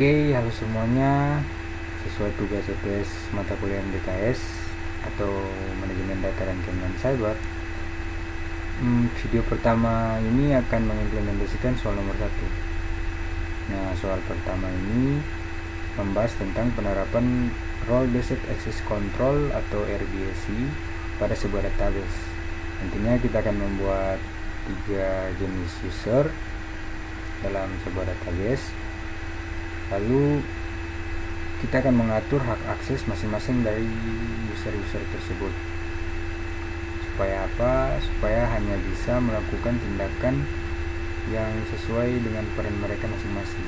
Oke, halo semuanya. Sesuai tugas EPS mata kuliah MDKS atau Manajemen Data dan Keamanan Cyber, video pertama ini akan mengimplementasikan soal nomor 1. Nah, soal pertama ini membahas tentang penerapan Role Based Access Control atau RBAC pada sebuah database. Nantinya kita akan membuat 3 jenis user dalam sebuah database. Lalu kita akan mengatur hak akses masing-masing dari user-user tersebut. Supaya apa? Supaya hanya bisa melakukan tindakan yang sesuai dengan peran mereka masing-masing.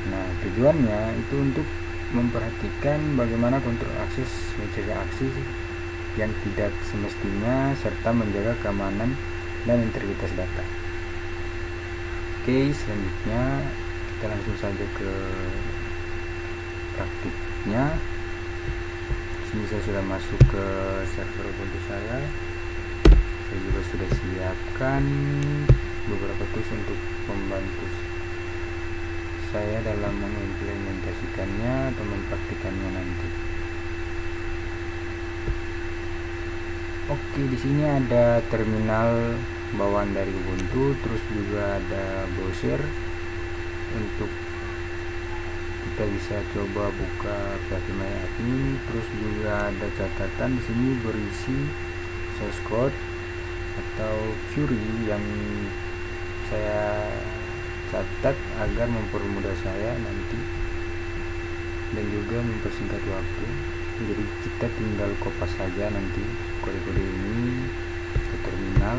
Nah, tujuannya itu untuk memperhatikan bagaimana kontrol akses mencegah aksi yang tidak semestinya serta menjaga keamanan dan integritas data. Oke, selanjutnya kita langsung saja ke praktiknya. Sini saya sudah masuk ke server Ubuntu saya. Saya juga sudah siapkan beberapa tools untuk membantu saya dalam mengimplementasikannya atau mempraktikannya nanti. Oke, di sini ada terminal bawaan dari Ubuntu, terus juga ada browser untuk kita bisa coba buka PHP My Admin. Terus juga ada catatan di sini berisi source code atau query yang saya catat agar mempermudah saya nanti dan juga mempersingkat waktu. Jadi kita tinggal kopas saja nanti kode-kode ini ke terminal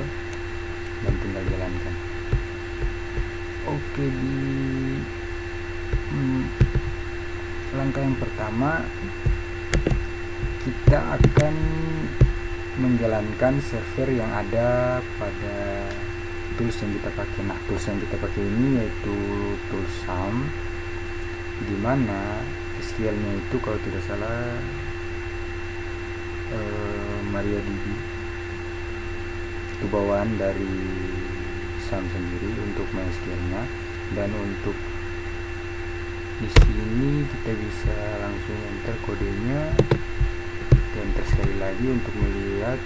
dan tinggal jalankan. Oke, di langkah yang pertama kita akan menjalankan server yang ada pada tools yang kita pakai. Nah, tools yang kita pakai ini yaitu tools SAM, dimana SQL-nya itu kalau tidak salah MariaDB. Itu bawaan dari SAM sendiri untuk MySQL-nya, dan untuk di sini kita bisa langsung enter kodenya, enter sekali lagi untuk melihat.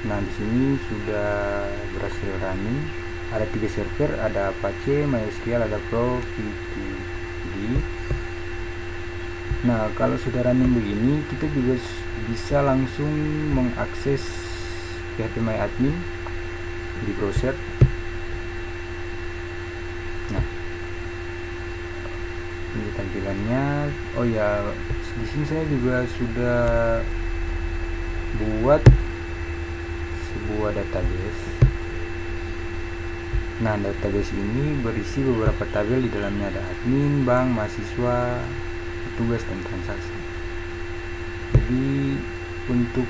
Nah, di sini sudah berhasil running. Ada 3 server, ada Apache, MySQL, ada Pro V2D. Nah, kalau sudah running begini, kita juga bisa langsung mengakses PHP My Admin di browser. Nah, ini tampilannya. Oh ya, di sini saya juga sudah buat sebuah database. Nah, database ini berisi beberapa tabel. Di dalamnya ada admin, bank, mahasiswa, petugas, dan transaksi. Jadi untuk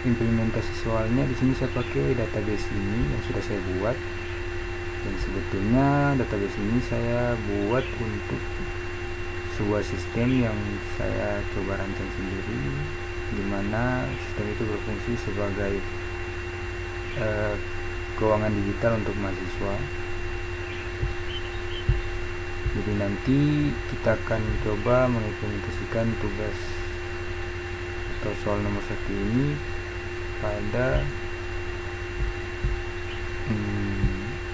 implementasi soalnya di sini saya pakai database ini yang sudah saya buat. Dan sebetulnya database ini saya buat untuk sebuah sistem yang saya coba rancang sendiri, dimana sistem itu berfungsi sebagai keuangan digital untuk mahasiswa. Jadi nanti kita akan coba mengimplementasikan tugas atau soal nomor 1 ini pada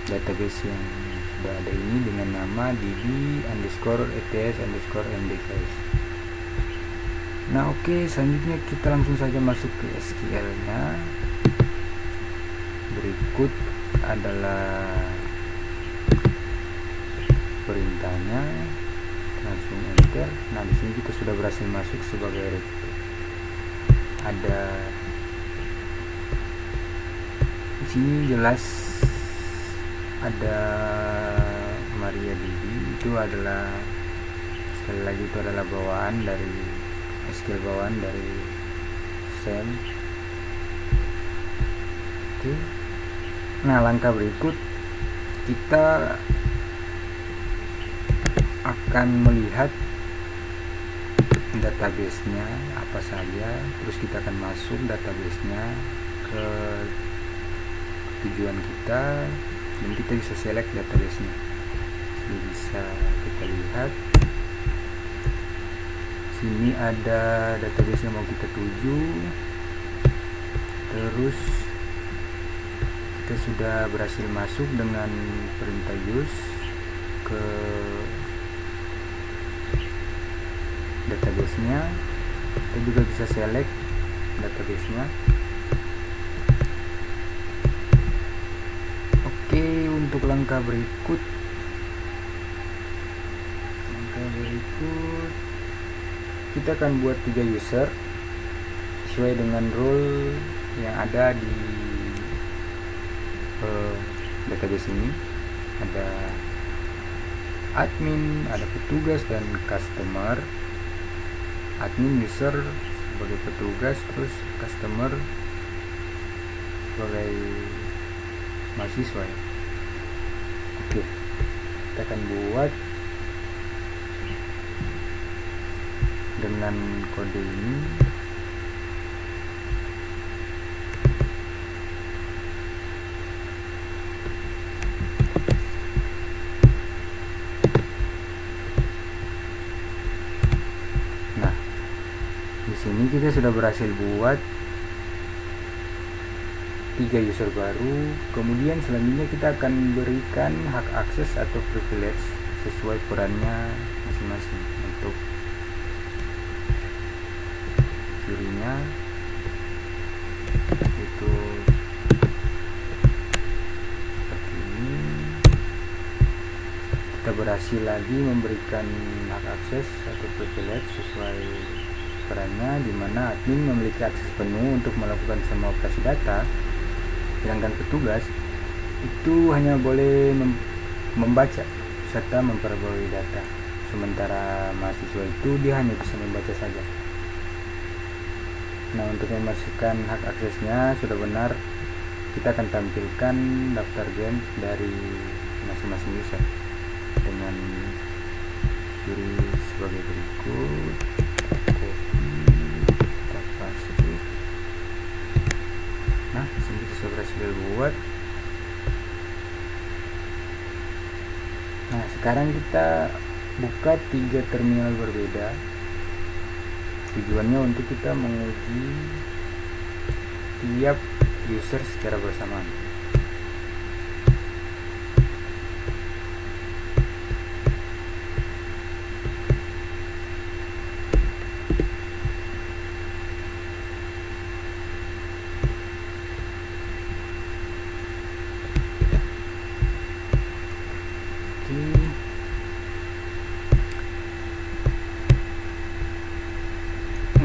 database yang sudah ada ini dengan nama db_eps_mdks. Nah, oke, selanjutnya kita langsung saja masuk ke SQL nya. Berikut adalah perintahnya, langsung enter. Nah, di sini kita sudah berhasil masuk sebagai repo. Ada di sini jelas ada MariaDB. Itu adalah, sekali lagi, itu adalah bawaan dari SQL, bawaan dari SAM. Oke. Nah, langkah berikut kita akan melihat database-nya apa saja. Terus kita akan masuk database-nya ke tujuan kita, dan kita bisa select database-nya. sini bisa kita lihat. Sini ada database yang mau kita tuju. Terus kita sudah berhasil masuk dengan perintah use ke database-nya. Kita juga bisa select database-nya. Oke, untuk langkah berikut kita akan buat 3 user sesuai dengan role yang ada di database ini. Ada admin, ada petugas, dan customer. Admin user sebagai petugas, terus customer sebagai mahasiswa ya. Oke, kita akan buat dengan kode ini. Nah, di sini kita sudah berhasil buat 3 user baru. Kemudian selanjutnya kita akan berikan hak akses atau privilege sesuai perannya masing-masing. Untuk cirinya itu seperti ini. Kita berhasil lagi memberikan hak akses atau privilege sesuai perannya, di mana admin memiliki akses penuh untuk melakukan semua operasi data, sedangkan petugas itu hanya boleh membaca serta memperbarui data, sementara mahasiswa itu dia hanya bisa membaca saja. Nah, untuk memasukkan hak aksesnya sudah benar, kita akan tampilkan daftar game dari masing-masing user dengan ciri sebagai berikut. Kita paste. Nah, disini kita sudah berhasil buat. Nah, sekarang kita buka 3 terminal berbeda. Tujuannya untuk kita menguji tiap user secara bersamaan.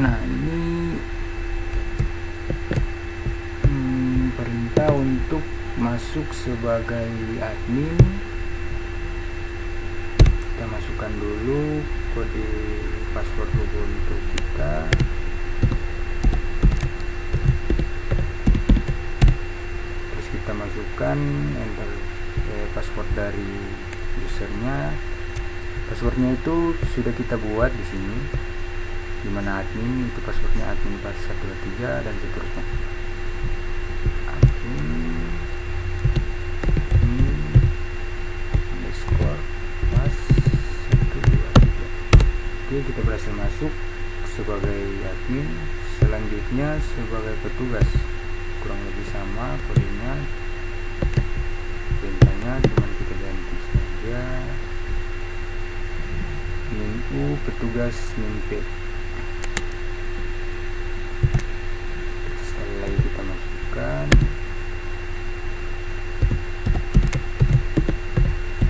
Nah, ini perintah untuk masuk sebagai admin. Kita masukkan dulu kode password Ubuntu kita. Terus kita masukkan enter password dari usernya. Passwordnya itu sudah kita buat di sini, dimana admin itu passwordnya admin pas 123 dan seterusnya. Admin underscore pas 123. Oke, kita berhasil masuk sebagai admin. Selanjutnya sebagai petugas, kurang lebih sama kodenya, perintahnya cuma kita ganti saja. Menu petugas mimpi. Sekali lagi kita masukkan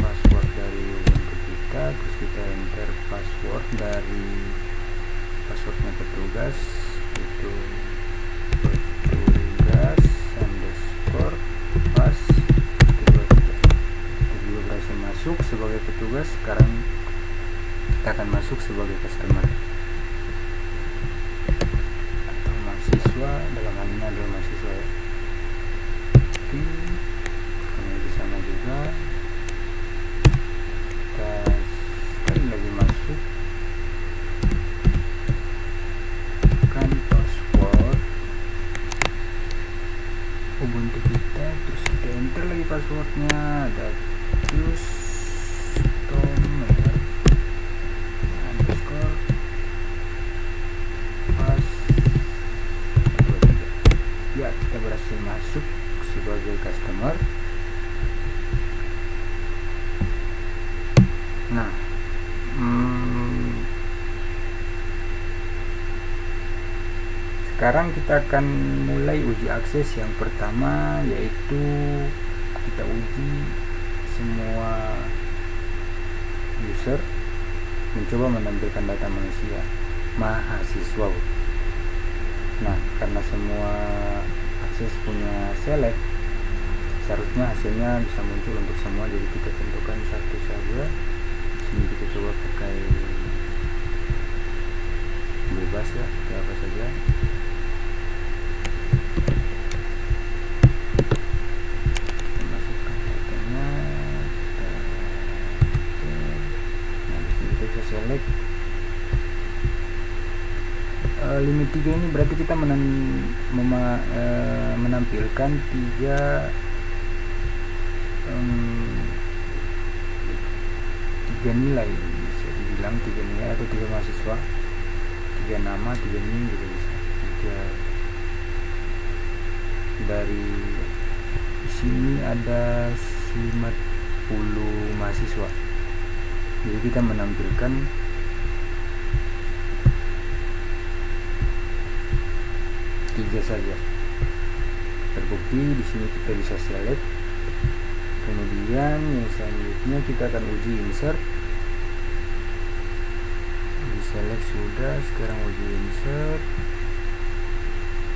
password dari Ubuntu kita, terus kita enter password dari passwordnya petugas, itu petugas underscore pas 123. Kita juga berhasil masuk sebagai petugas. Sekarang kita akan masuk sebagai customer atau mahasiswa, dalam hal ini adalah mahasiswa ya. Oke, kami bisa juga kita sekali lagi masuk kan password Ubuntu kita, terus kita enter lagi passwordnya, ada terus Sekarang kita akan mulai uji akses. Yang pertama yaitu kita uji semua user mencoba menampilkan data mahasiswa. Nah, karena semua akses punya select, seharusnya hasilnya bisa muncul untuk semua, jadi kita tentukan satu saja. Sini kita coba pakai bebas ya, pakai apa saja. Kita masukkan datanya, nah disini kita bisa select. Limit 3 ini berarti kita menampilkan 3 nilai, bisa dibilang 3 nilai atau 3 mahasiswa, 3 nama, 3 NIM juga bisa. Dari sini ada 50 mahasiswa, jadi kita menampilkan 3 saja. Terbukti di sini kita bisa select. Kemudian yang selanjutnya kita akan uji insert. Di select sudah, sekarang uji insert.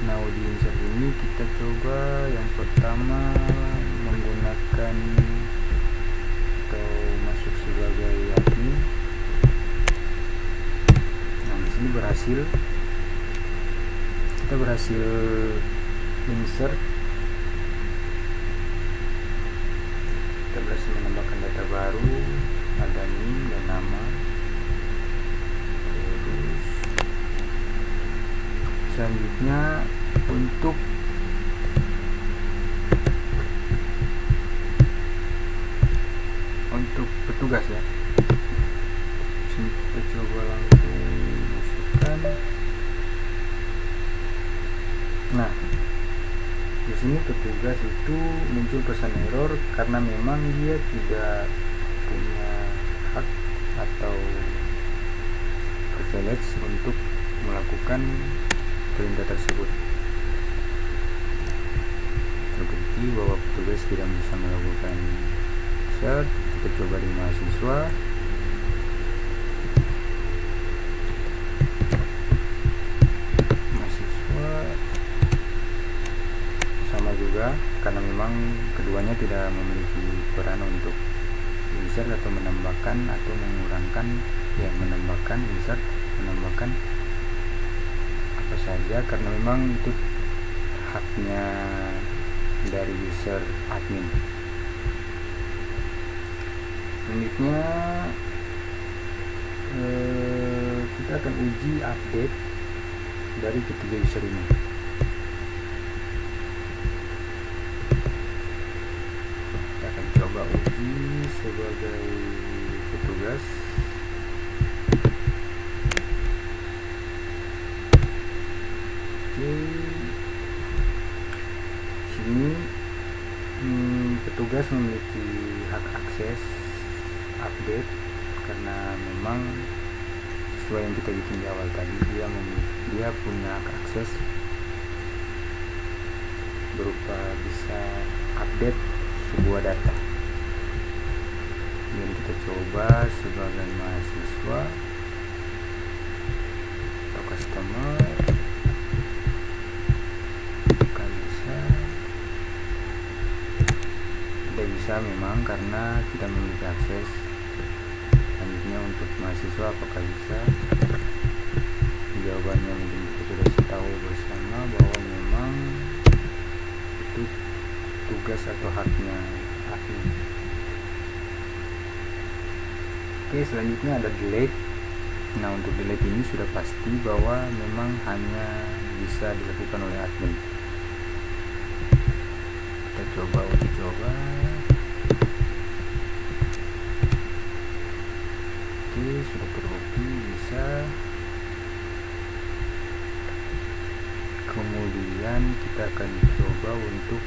Nah, uji insert ini kita coba yang pertama menggunakan atau masuk sebagai admin. Nah, di sini berhasil. Kita berhasil insert. Kita berhasil menambahkan data baru, ada NIM dan nama. Terus selanjutnya untuk petugas ya, sini kita coba langsung masukkan. Nah, di sini petugas itu muncul pesan error karena memang dia tidak punya hak atau privilege untuk melakukan perintah tersebut. Terbukti bahwa petugas tidak bisa melakukan search. Kita coba di mahasiswa. Juga karena memang keduanya tidak memiliki peran untuk insert atau menambahkan atau mengurangkan, ya menambahkan, insert, menambahkan apa saja, karena memang itu haknya dari user admin. Selanjutnya kita akan uji update dari ketiga user ini. Coba uji sebagai petugas. Oke, sini petugas memiliki hak akses update karena memang sesuai yang kita bikin di awal tadi, dia punya hak akses berupa bisa update sebuah data. Kemudian kita coba sebagai mahasiswa atau customer, bukan bisa, tidak bisa memang karena tidak memiliki akses. Selanjutnya untuk mahasiswa apakah bisa? Jawabannya mungkin kita sudah tahu bersama bahwa memang itu tugas atau haknya admin. Oke, selanjutnya ada delete. Nah, untuk delete ini sudah pasti bahwa memang hanya bisa dilakukan oleh admin. Kita coba uji coba. Oke, sudah terbukti bisa. Kemudian kita akan coba untuk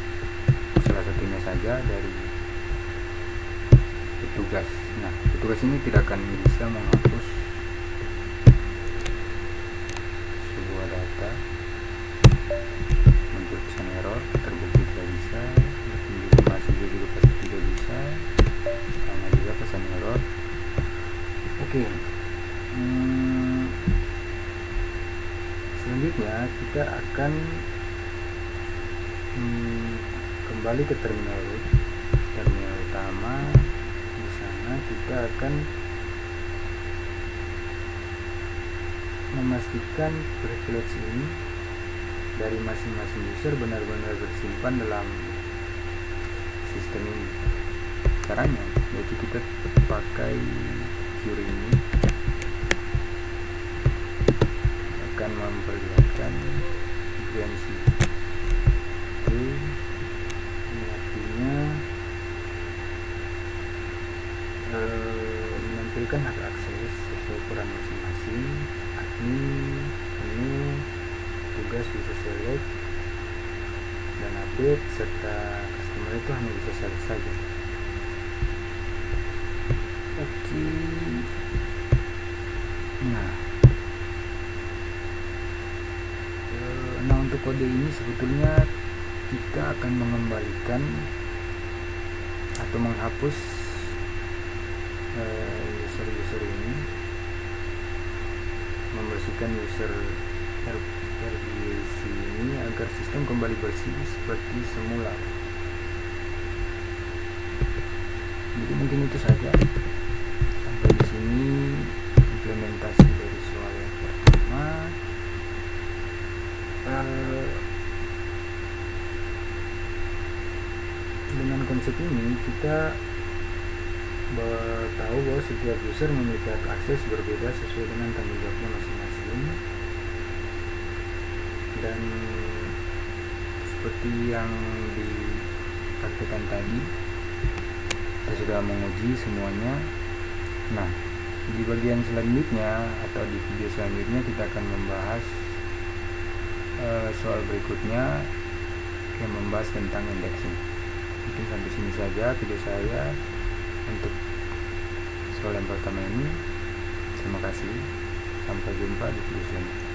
salah satunya saja dari petugas. Nah, petugas ini tidak akan bisa menghapus sebuah data. muncul pesan error, terbukti tidak bisa, mengirim hasilnya juga pasti tidak bisa, sama juga pesan error. Oke. Selanjutnya kita akan kembali ke terminal utama. Di sana kita akan memastikan privilege ini dari masing-masing user benar-benar bersimpan dalam sistem ini. Caranya yaitu kita pakai query ini akan memperlihatkan preferensi. Oke, ini artinya menampilkan hak akses sesuai peran masing-masing. Admin, menu, tugas bisa select dan update, serta customer itu hanya bisa select saja. Oke. Nah, untuk kode ini sebetulnya kita akan mengembalikan atau menghapus user ini, membersihkan user RBAC ini agar sistem kembali bersih seperti semula. Jadi mungkin itu saja. Sampai di sini implementasi dari soal yang pertama. Dengan konsep ini kita tahu bahwa setiap user memiliki hak akses berbeda sesuai dengan tanggung jawabnya masing-masing, dan seperti yang dipraktikkan tadi kita sudah menguji semuanya. Nah, di bagian selanjutnya atau di video selanjutnya kita akan membahas soal berikutnya yang membahas tentang indexing. Mungkin sampai sini saja video saya untuk soal yang pertama ini. Terima kasih, sampai jumpa di video selanjutnya.